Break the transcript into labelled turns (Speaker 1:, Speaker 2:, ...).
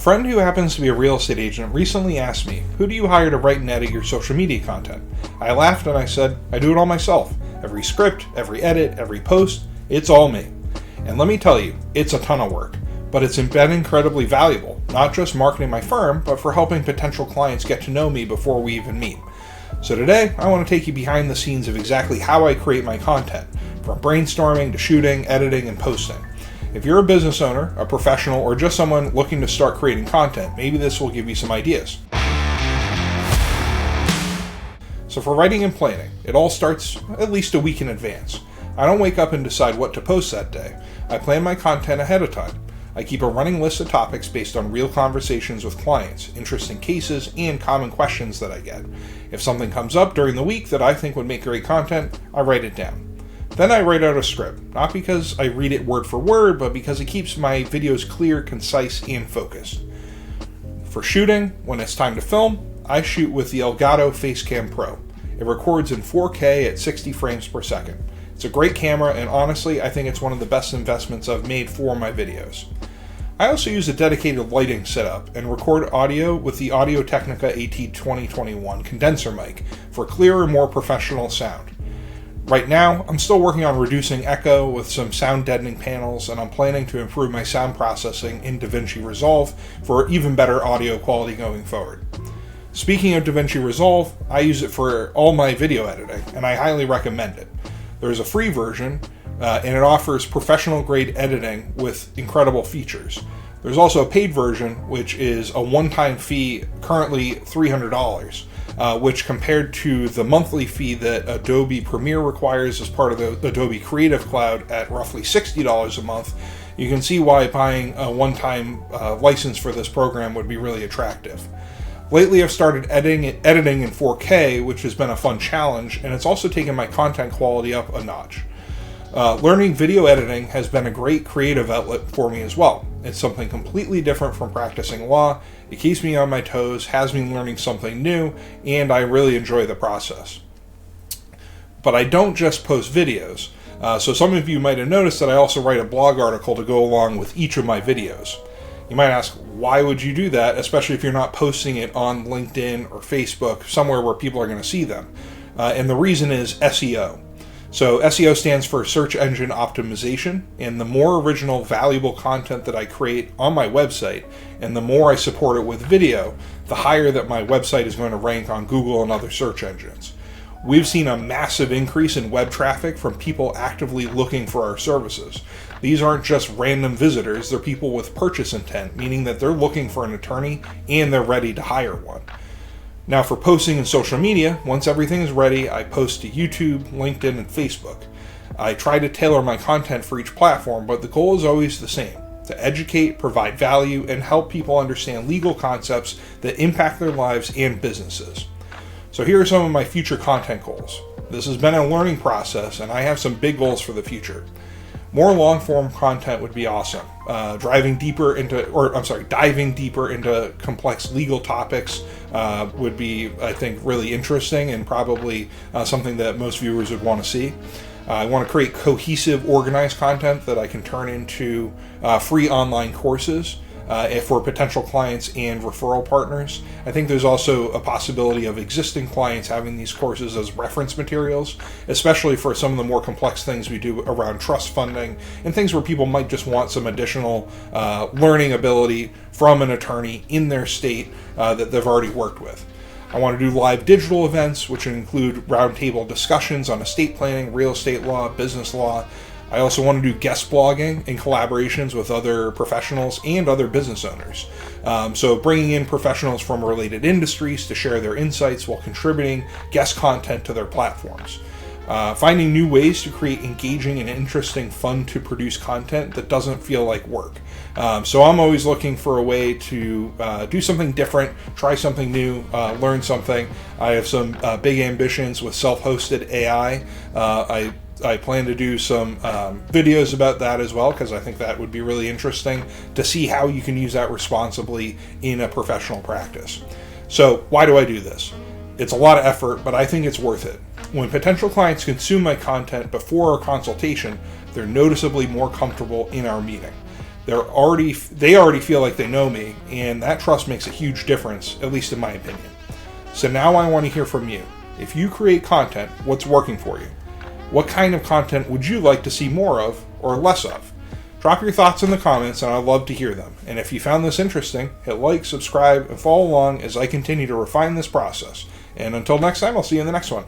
Speaker 1: A friend who happens to be a real estate agent recently asked me, "Who do you hire to write and edit your social media content?" I laughed and I said, "I do it all myself. Every script, every edit, every post, it's all me." And let me tell you, it's a ton of work, but it's been incredibly valuable, not just marketing my firm, but for helping potential clients get to know me before we even meet. So today, I want to take you behind the scenes of exactly how I create my content, from brainstorming to shooting, editing, and posting. If you're a business owner, a professional, or just someone looking to start creating content, maybe this will give you some ideas. So for writing and planning, it all starts at least a week in advance. I don't wake up and decide what to post that day. I plan my content ahead of time. I keep a running list of topics based on real conversations with clients, interesting cases, and common questions that I get. If something comes up during the week that I think would make great content, I write it down. Then I write out a script, not because I read it word for word, but because it keeps my videos clear, concise, and focused. For shooting, when it's time to film, I shoot with the Elgato Facecam Pro. It records in 4K at 60 frames per second. It's a great camera, and honestly, I think it's one of the best investments I've made for my videos. I also use a dedicated lighting setup and record audio with the Audio-Technica AT2021 condenser mic for clearer, more professional sound. Right now, I'm still working on reducing echo with some sound deadening panels, and I'm planning to improve my sound processing in DaVinci Resolve for even better audio quality going forward. Speaking of DaVinci Resolve, I use it for all my video editing, and I highly recommend it. There's a free version, and it offers professional-grade editing with incredible features. There's also a paid version, which is a one-time fee, currently $300. Which compared to the monthly fee that Adobe Premiere requires as part of the Adobe Creative Cloud at roughly $60 a month, you can see why buying a one-time license for this program would be really attractive. Lately, I've started editing in 4K, which has been a fun challenge, and it's also taken my content quality up a notch. Learning video editing has been a great creative outlet for me as well. It's something completely different from practicing law. It keeps me on my toes, has me learning something new, and I really enjoy the process. But I don't just post videos. So some of you might have noticed that I also write a blog article to go along with each of my videos. You might ask, why would you do that, especially if you're not posting it on LinkedIn or Facebook, somewhere where people are going to see them? And the reason is SEO. So SEO stands for search engine optimization, and the more original, valuable content that I create on my website, and the more I support it with video, the higher that my website is going to rank on Google and other search engines. We've seen a massive increase in web traffic from people actively looking for our services. These aren't just random visitors, they're people with purchase intent, meaning that they're looking for an attorney and they're ready to hire one. Now for posting in social media, once everything is ready, I post to YouTube, LinkedIn, and Facebook. I try to tailor my content for each platform, but the goal is always the same: to educate, provide value, and help people understand legal concepts that impact their lives and businesses. So here are some of my future content goals. This has been a learning process, and I have some big goals for the future. More long-form content would be awesome. Diving deeper into complex legal topics would be, I think, really interesting and probably something that most viewers would want to see. I want to create cohesive, organized content that I can turn into free online courses for potential clients and referral partners. I think there's also a possibility of existing clients having these courses as reference materials, especially for some of the more complex things we do around trust funding and things where people might just want some additional learning ability from an attorney in their state that they've already worked with. I want to do live digital events, which include roundtable discussions on estate planning, real estate law, business law. I also want to do guest blogging and collaborations with other professionals and other business owners. So bringing in professionals from related industries to share their insights while contributing guest content to their platforms. Finding new ways to create engaging and interesting, fun to produce content that doesn't feel like work. So I'm always looking for a way to do something different, try something new, learn something. I have some big ambitions with self-hosted AI. I plan to do some videos about that as well, because I think that would be really interesting to see how you can use that responsibly in a professional practice. So why do I do this? It's a lot of effort, but I think it's worth it. When potential clients consume my content before our consultation, they're noticeably more comfortable in our meeting. They already feel like they know me, and that trust makes a huge difference, at least in my opinion. So now I want to hear from you. If you create content, what's working for you? What kind of content would you like to see more of or less of? Drop your thoughts in the comments and I'd love to hear them. And if you found this interesting, hit like, subscribe, and follow along as I continue to refine this process. And until next time, I'll see you in the next one.